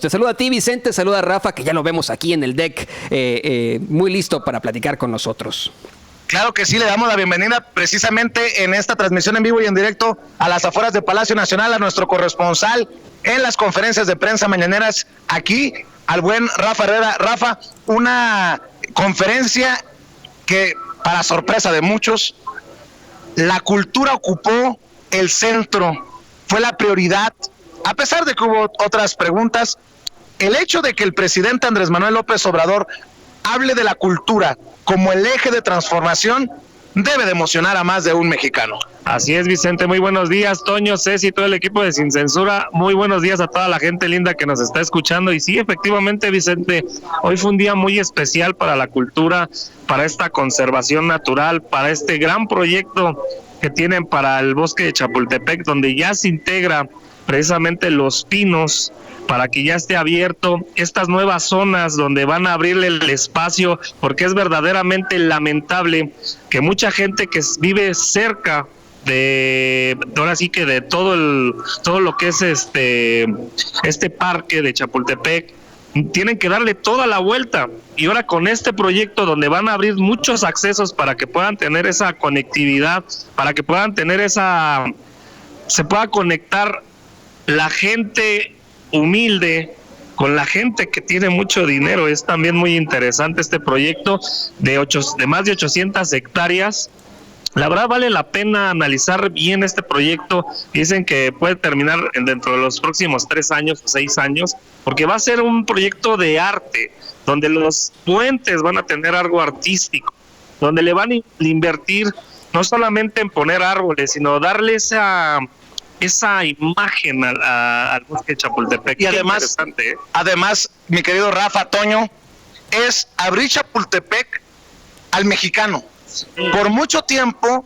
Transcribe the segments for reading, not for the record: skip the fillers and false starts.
Te saluda a ti, Vicente, saluda a Rafa, que ya lo vemos aquí en el deck, muy listo para platicar con nosotros. Claro que sí, le damos la bienvenida precisamente en esta transmisión en vivo y en directo a las afueras de Palacio Nacional, a nuestro corresponsal en las conferencias de prensa mañaneras, aquí al buen Rafa Herrera. Rafa, una conferencia que, para sorpresa de muchos, la cultura ocupó el centro, fue la prioridad, a pesar de que hubo otras preguntas. El hecho de que el presidente Andrés Manuel López Obrador hable de la cultura como el eje de transformación debe de emocionar a más de un mexicano. Así es, Vicente, muy buenos días, Toño, Ceci y todo el equipo de Sin Censura, muy buenos días a toda la gente linda que nos está escuchando. Y sí, efectivamente, Vicente, hoy fue un día muy especial para la cultura, para esta conservación natural, para este gran proyecto que tienen para el bosque de Chapultepec, donde ya se integra precisamente Los Pinos, para que ya esté abierto estas nuevas zonas donde van a abrirle el espacio, porque es verdaderamente lamentable que mucha gente que vive cerca de, ahora sí que de todo lo que es este parque de Chapultepec, tienen que darle toda la vuelta. Y ahora con este proyecto donde van a abrir muchos accesos para que puedan tener esa conectividad, para que puedan tener se pueda conectar la gente humilde con la gente que tiene mucho dinero. Es también muy interesante este proyecto de más de 800 hectáreas. La verdad vale la pena analizar bien este proyecto. Dicen que puede terminar dentro de los próximos 3 años o 6 años, porque va a ser un proyecto de arte, donde los puentes van a tener algo artístico, donde le van a invertir no solamente en poner árboles, sino darle esa imagen al bosque de Chapultepec. Y además, mi querido Rafa, Toño, es abrir Chapultepec al mexicano. Por mucho tiempo,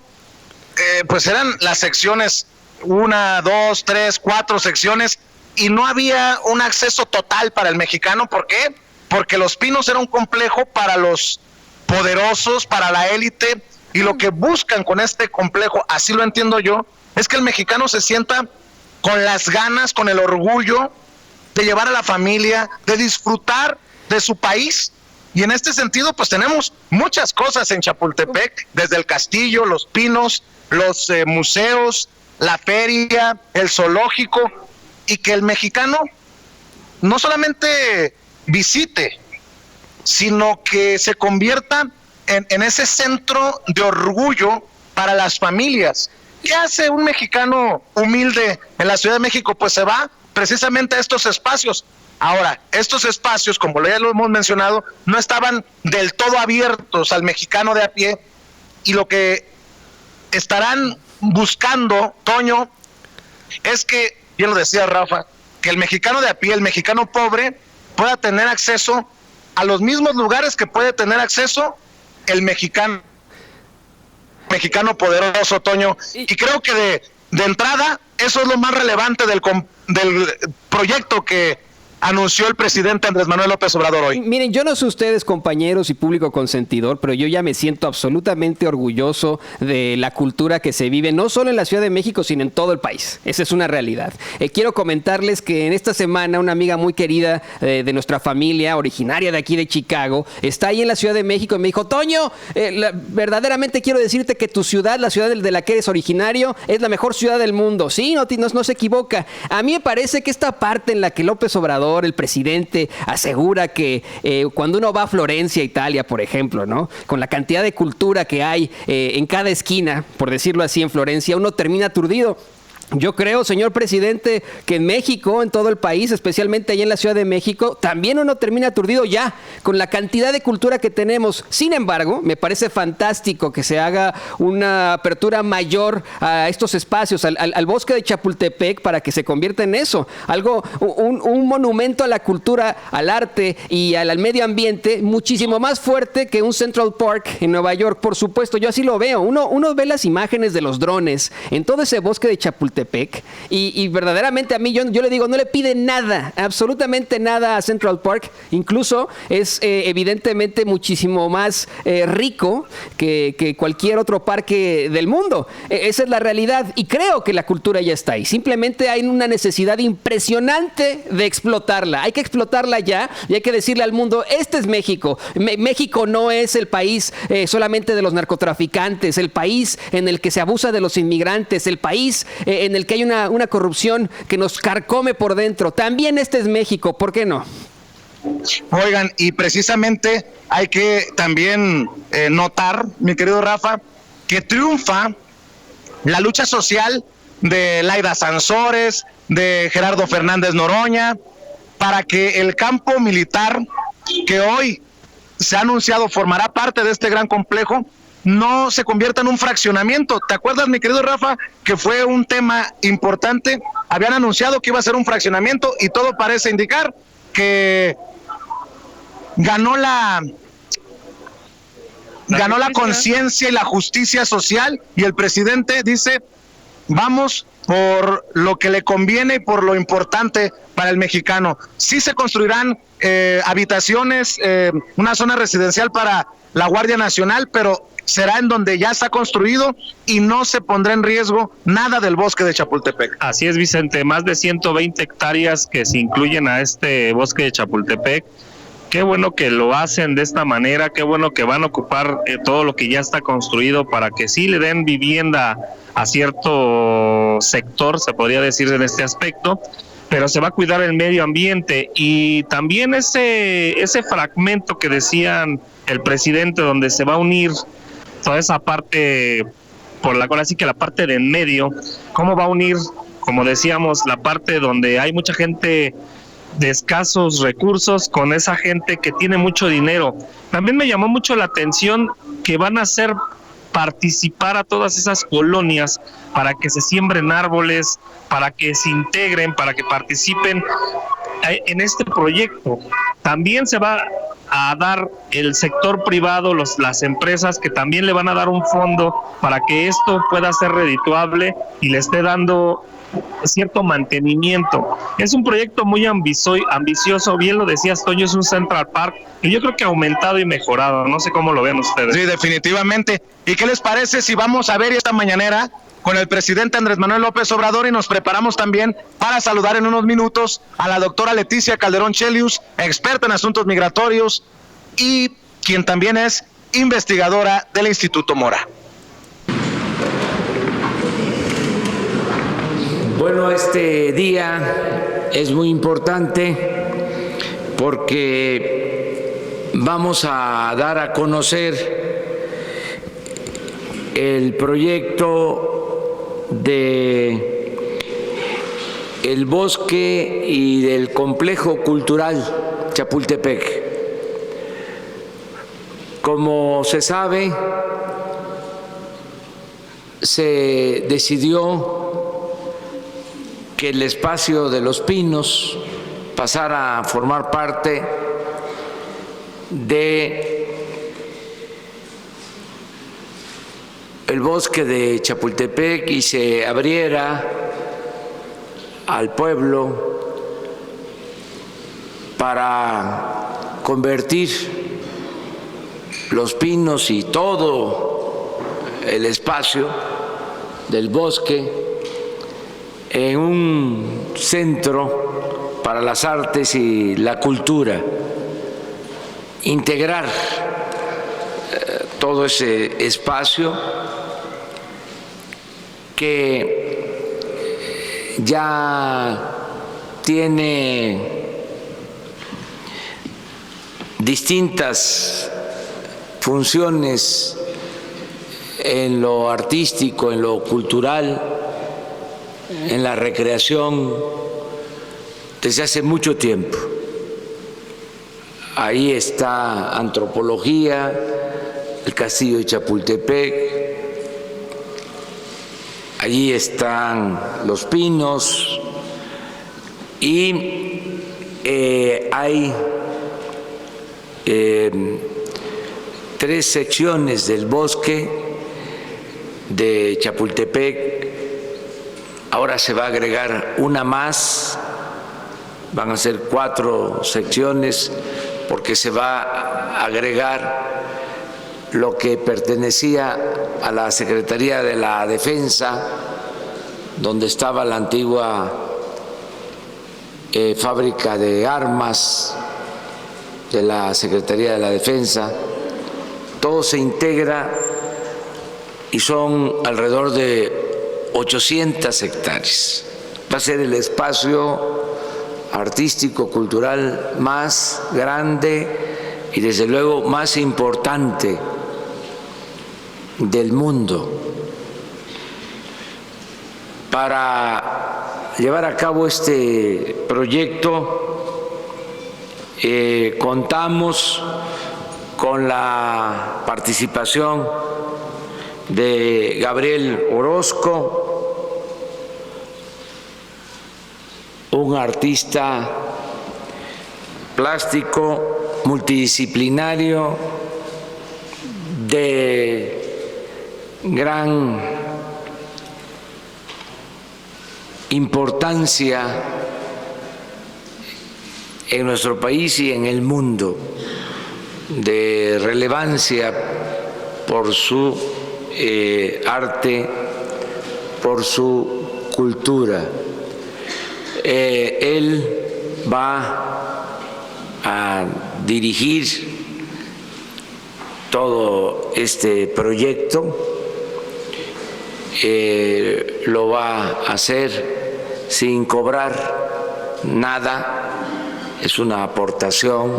pues eran las secciones 1, 2, 3, 4 secciones, y no había un acceso total para el mexicano. ¿Por qué? Porque Los Pinos era un complejo para los poderosos, para la élite, y lo que buscan con este complejo, así lo entiendo yo, es que el mexicano se sienta con las ganas, con el orgullo de llevar a la familia, de disfrutar de su país. Y en este sentido, pues tenemos muchas cosas en Chapultepec, desde el castillo, Los Pinos, los museos, la feria, el zoológico, y que el mexicano no solamente visite, sino que se convierta en ese centro de orgullo para las familias. ¿Qué hace un mexicano humilde en la Ciudad de México? Pues se va precisamente a estos espacios. Ahora, estos espacios, como ya lo hemos mencionado, no estaban del todo abiertos al mexicano de a pie, y lo que estarán buscando, Toño, es que, bien lo decía Rafa, que el mexicano de a pie, el mexicano pobre, pueda tener acceso a los mismos lugares que puede tener acceso el mexicano poderoso, Toño. Y creo que de entrada eso es lo más relevante del proyecto que anunció el presidente Andrés Manuel López Obrador hoy. Miren, yo no sé ustedes, compañeros y público consentidor, pero yo ya me siento absolutamente orgulloso de la cultura que se vive, no solo en la Ciudad de México, sino en todo el país. Esa es una realidad. Quiero comentarles que en esta semana una amiga muy querida de nuestra familia, originaria de aquí de Chicago, está ahí en la Ciudad de México y me dijo: Toño, verdaderamente quiero decirte que tu ciudad, la ciudad de la que eres originario, es la mejor ciudad del mundo. Sí, no se equivoca. A mí me parece que esta parte en la que López Obrador, el presidente, asegura que cuando uno va a Florencia, Italia, por ejemplo, ¿no?, con la cantidad de cultura que hay en cada esquina, por decirlo así, en Florencia, uno termina aturdido. Yo creo, señor presidente, que en México, en todo el país, especialmente allá en la Ciudad de México, también uno termina aturdido ya con la cantidad de cultura que tenemos. Sin embargo, me parece fantástico que se haga una apertura mayor a estos espacios, al bosque de Chapultepec, para que se convierta en eso, un monumento a la cultura, al arte y al medio ambiente muchísimo más fuerte que un Central Park en Nueva York, por supuesto. Yo así lo veo. Uno ve las imágenes de los drones en todo ese bosque de Chapultepec Chapultepec y verdaderamente a mí yo le digo, no le pide nada, absolutamente nada a Central Park, incluso es evidentemente muchísimo más rico que cualquier otro parque del mundo. Esa es la realidad y creo que la cultura ya está ahí. Simplemente hay una necesidad impresionante de explotarla. Hay que explotarla ya y hay que decirle al mundo, este es México. México no es el país solamente de los narcotraficantes, el país en el que se abusa de los inmigrantes, el país en el que hay una corrupción que nos carcome por dentro. También este es México, ¿por qué no? Oigan, y precisamente hay que también notar, mi querido Rafa, que triunfa la lucha social de Laida Sansores, de Gerardo Fernández Noroña, para que el campo militar que hoy se ha anunciado formará parte de este gran complejo, no se convierta en un fraccionamiento. ¿Te acuerdas, mi querido Rafa, que fue un tema importante? Habían anunciado que iba a ser un fraccionamiento y todo parece indicar que ganó la conciencia y la justicia social, y el presidente dice, vamos por lo que le conviene y por lo importante para el mexicano. Sí se construirán habitaciones, una zona residencial para la Guardia Nacional, pero será en donde ya está construido y no se pondrá en riesgo nada del bosque de Chapultepec. Así es, Vicente, más de 120 hectáreas que se incluyen a este bosque de Chapultepec. Qué bueno que lo hacen de esta manera, qué bueno que van a ocupar todo lo que ya está construido para que sí le den vivienda a cierto sector, se podría decir en este aspecto, pero se va a cuidar el medio ambiente y también ese fragmento que decían el presidente donde se va a unir toda esa parte, por la cual así que la parte de en medio, cómo va a unir, como decíamos, la parte donde hay mucha gente de escasos recursos con esa gente que tiene mucho dinero. También me llamó mucho la atención que van a hacer participar a todas esas colonias para que se siembren árboles, para que se integren, para que participen en este proyecto. También se va a dar el sector privado, las empresas que también le van a dar un fondo para que esto pueda ser redituable y le esté dando cierto mantenimiento. Es un proyecto muy ambicioso, bien lo decías, Toño, es un Central Park y yo creo que ha aumentado y mejorado, no sé cómo lo ven ustedes. Sí, definitivamente. ¿Y qué les parece si vamos a ver esta mañanera con el presidente Andrés Manuel López Obrador y nos preparamos también para saludar en unos minutos a la doctora Leticia Calderón Chelius, experta en asuntos migratorios y quien también es investigadora del Instituto Mora? Bueno, este día es muy importante porque vamos a dar a conocer el proyecto de el bosque y del complejo cultural Chapultepec. Como se sabe, se decidió que el espacio de Los Pinos pasara a formar parte de el bosque de Chapultepec y se abriera al pueblo para convertir Los Pinos y todo el espacio del bosque en un centro para las artes y la cultura, integrar todo ese espacio que ya tiene distintas funciones en lo artístico, en lo cultural, en la recreación desde hace mucho tiempo. Ahí está antropología, el castillo de Chapultepec, allí están Los Pinos y hay 3 secciones del bosque de Chapultepec ahora se va a agregar una más, van a ser 4 secciones, porque se va a agregar lo que pertenecía a la Secretaría de la Defensa, donde estaba la antigua fábrica de armas de la Secretaría de la Defensa. Todo se integra y son alrededor de 800 hectáreas. Va a ser el espacio artístico, cultural más grande y desde luego más importante del mundo. Para llevar a cabo este proyecto contamos con la participación de Gabriel Orozco, un artista plástico multidisciplinario de gran importancia en nuestro país y en el mundo, de relevancia por su arte, por su cultura. Él va a dirigir todo este proyecto, lo va a hacer sin cobrar nada, es una aportación.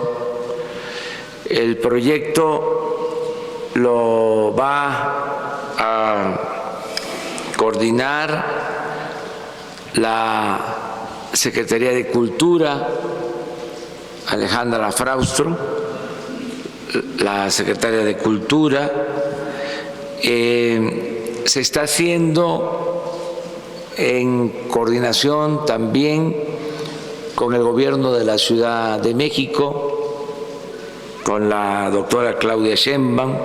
El proyecto lo va a coordinar la Secretaría de Cultura, Alejandra Fraustro, la secretaria de Cultura. Se está haciendo en coordinación también con el gobierno de la Ciudad de México, con la doctora Claudia Sheinbaum.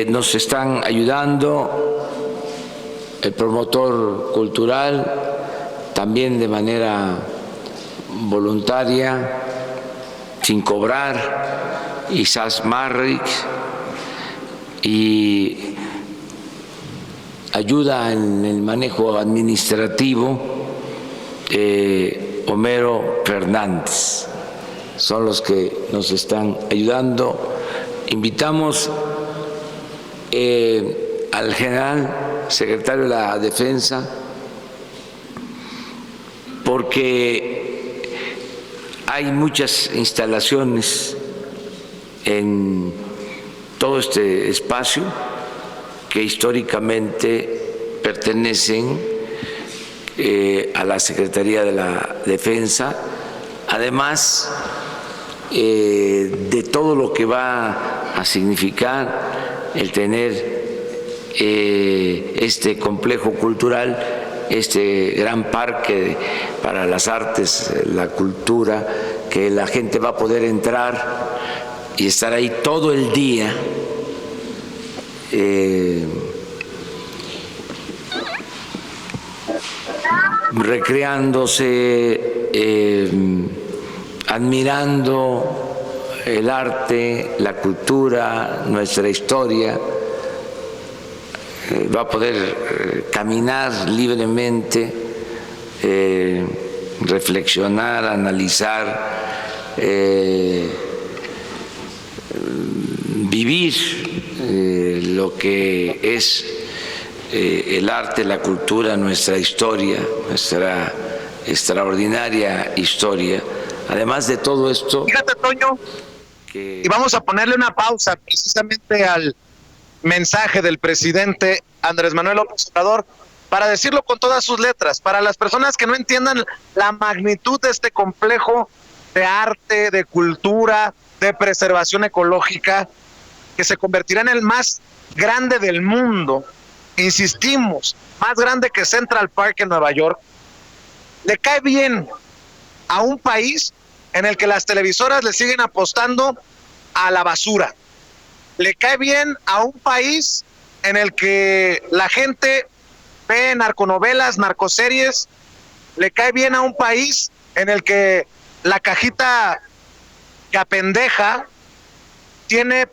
Nos están ayudando el promotor cultural, también de manera voluntaria, sin cobrar, Isas Marrick, y ayuda en el manejo administrativo Homero Fernández. Son los que nos están ayudando. Invitamos al general secretario de la Defensa, porque hay muchas instalaciones en todo este espacio que históricamente pertenecen a la Secretaría de la Defensa, además de todo lo que va a significar el tener este complejo cultural, este gran parque para las artes, la cultura, que la gente va a poder entrar y estar ahí todo el día recreándose, admirando el arte, la cultura, nuestra historia. Va a poder caminar libremente, reflexionar, analizar, vivir lo que es el arte, la cultura, nuestra historia, nuestra extraordinaria historia. Además de todo esto... Fíjate, Toño, y vamos a ponerle una pausa precisamente al mensaje del presidente Andrés Manuel López Obrador, para decirlo con todas sus letras, para las personas que no entiendan la magnitud de este complejo de arte, de cultura, de preservación ecológica, que se convertirá en el más grande del mundo, insistimos, más grande que Central Park en Nueva York. Le cae bien a un país en el que las televisoras le siguen apostando a la basura. Le cae bien a un país en el que la gente ve narconovelas, narcoseries, le cae bien a un país en el que la cajita que apendeja tiene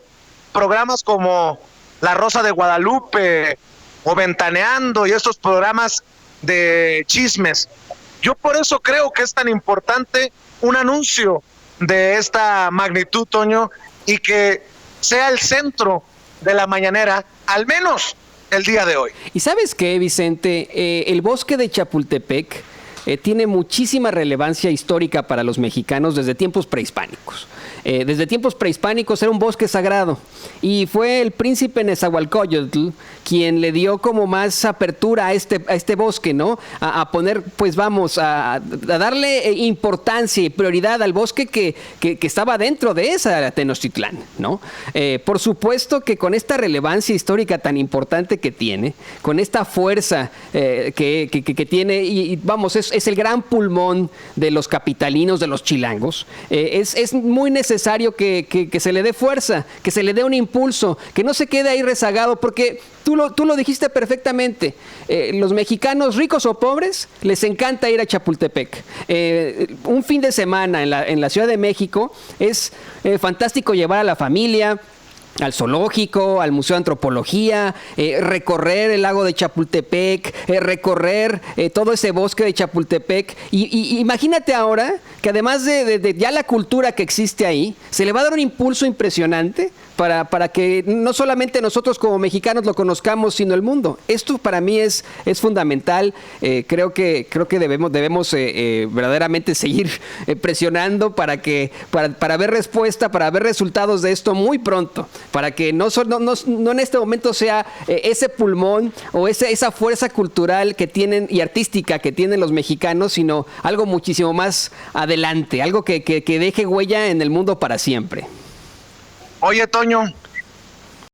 programas como La Rosa de Guadalupe o Ventaneando y estos programas de chismes. Yo por eso creo que es tan importante un anuncio de esta magnitud, Toño, y que sea el centro de la mañanera, al menos el día de hoy. ¿Y sabes qué, Vicente? El bosque de Chapultepec tiene muchísima relevancia histórica para los mexicanos desde tiempos prehispánicos. Desde tiempos prehispánicos era un bosque sagrado y fue el príncipe Nezahualcóyotl quien le dio como más apertura a este bosque, ¿no? A poner, pues vamos, a darle importancia y prioridad al bosque que estaba dentro de esa Tenochtitlán, ¿no? Por supuesto que con esta relevancia histórica tan importante que tiene, con esta fuerza que tiene, y vamos, es el gran pulmón de los capitalinos, de los chilangos, es muy necesario que se le dé fuerza, que se le dé un impulso, que no se quede ahí rezagado, porque tú lo dijiste perfectamente. Los mexicanos, ricos o pobres, les encanta ir a Chapultepec. Un fin de semana en la Ciudad de México es fantástico llevar a la familia al zoológico, al Museo de Antropología, recorrer el lago de Chapultepec, recorrer todo ese bosque de Chapultepec. Y imagínate ahora que además de ya la cultura que existe ahí, se le va a dar un impulso impresionante para que no solamente nosotros como mexicanos lo conozcamos, sino el mundo. Esto para mí es fundamental. Creo que debemos verdaderamente seguir presionando para ver respuesta, para ver resultados de esto muy pronto, para que no en este momento sea ese pulmón o esa fuerza cultural que tienen y artística que tienen los mexicanos, sino algo muchísimo más adelante, algo que deje huella en el mundo para siempre. Oye, Toño,